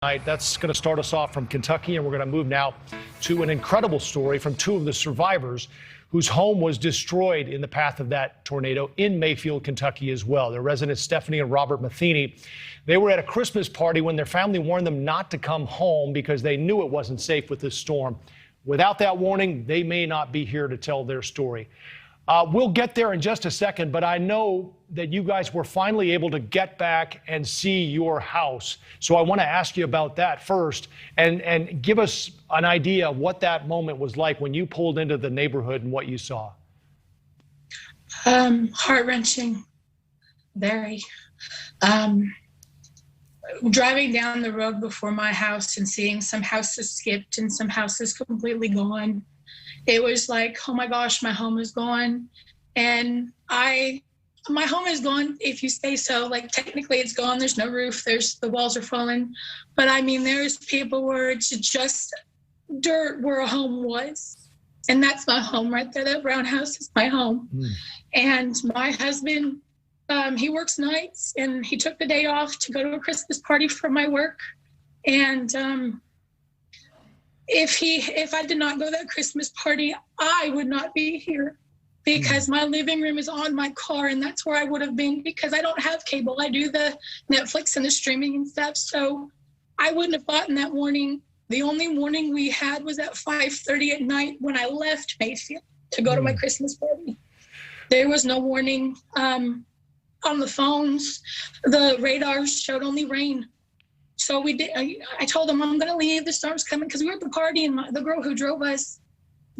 That's going to start us off from Kentucky, and we're going to move now to an incredible story from two of the survivors whose home was destroyed in the path of that tornado in Mayfield, Kentucky as well. They're residents Stephanie and Robert Matheny. They were at a Christmas party when their family warned them not to come home because they knew it wasn't safe with this storm. Without that warning, they may not be here to tell their story. We'll get there in just a second, but I know that you guys were finally able to get back and see your house. So I want to ask you about that first and give us an idea of what that moment was like when you pulled into the neighborhood and what you saw. Heart-wrenching, very. Driving down the road before my house and seeing some houses skipped and some houses completely gone. It was like, oh my gosh, my home is gone. And my home is gone, if you say so. Like, technically it's gone. There's no roof. The walls are fallen. But I mean, there's people where it's just dirt where a home was. And that's my home right there. That brown house is my home. And my husband, he works nights, and he took the day off to go to a Christmas party for my work. And if I did not go to that Christmas party, I would not be here, because my living room is on my car, and that's where I would have been, because I don't have cable. I do the Netflix and the streaming and stuff. So I wouldn't have gotten that warning. The only warning we had was at 5:30 at night when I left Mayfield to go to my Christmas party. There was no warning. On the phones, the radars showed only rain. So we did. I told them, I'm going to leave. The storm's coming, because we were at the party, and the girl who drove us,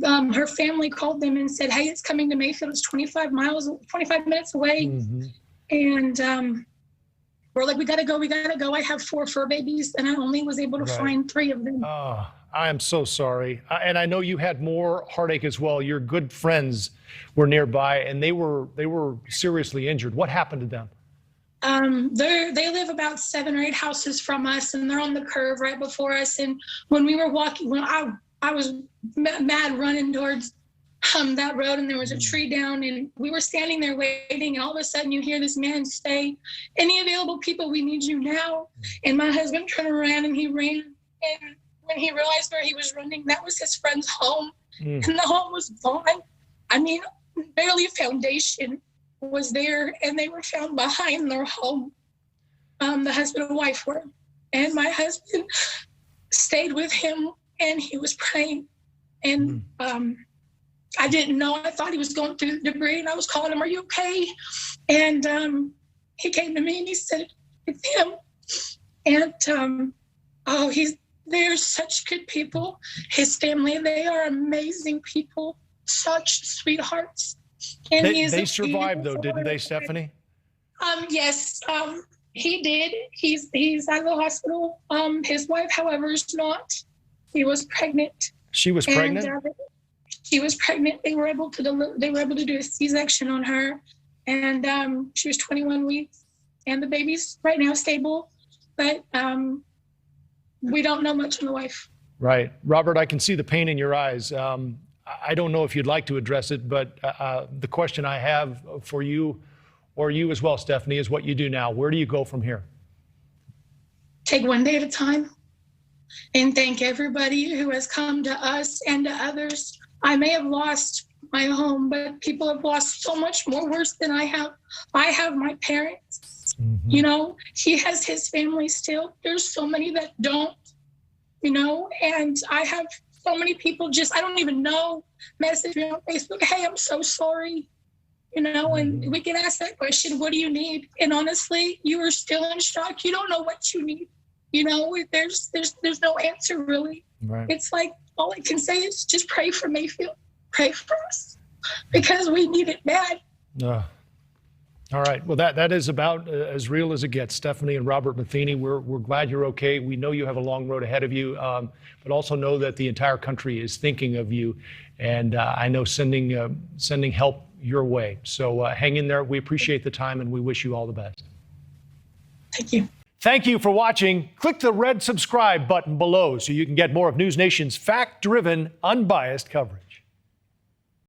her family called them and said, hey, it's coming to Mayfield. It's 25 minutes away. And we're like, we got to go. I have 4 fur babies, and I only was able to find 3 of them. Oh, I am so sorry. And I know you had more heartache as well. Your good friends were nearby, and they were seriously injured. What happened to them? They live about 7 or 8 houses from us, and they're on the curve right before us. And when we were walking, when I was mad running towards that road, and there was a tree down, and we were standing there waiting, and all of a sudden you hear this man say, any available people, we need you now. And my husband turned around, and he ran, and when he realized where he was running, that was his friend's home. And the home was gone. I mean, barely a foundation was there, and they were found behind their home. The husband and wife were, and my husband stayed with him, and he was praying. And I didn't know. I thought he was going through the debris, and I was calling him, are you okay? And he came to me, and he said, it's him. And they're such good people. His family, they are amazing people, such sweethearts. And they survived, though, didn't they, Stephanie? Yes, he did. He's at the hospital. His wife, however, is not. He was pregnant. She was pregnant? She was pregnant. They were able to do a C-section on her, and she was 21 weeks. And the baby's right now stable, but we don't know much on the wife. Right. Robert, I can see the pain in your eyes. I don't know if you'd like to address it, but the question I have for you, or you as well, Stephanie, is what you do now. Where do you go from here? Take one day at a time, and thank everybody who has come to us and to others. I may have lost my home, but people have lost so much more worse than I have. I have my parents. You know, he has his family still. There's so many that don't, and I have so many people I don't even know, message me on Facebook, hey, I'm so sorry, and we get asked that question, what do you need? And honestly, you are still in shock. You don't know what you need. There's no answer, really. Right. It's like, all I can say is just pray for Mayfield. Pray for us, because we need it bad. All right. Well, that is about as real as it gets. Stephanie and Robert Matheny, we're glad you're okay. We know you have a long road ahead of you, but also know that the entire country is thinking of you, and I know sending help your way. So hang in there. We appreciate the time, and we wish you all the best. Thank you. Thank you for watching. Click the red subscribe button below so you can get more of News Nation's fact-driven, unbiased coverage.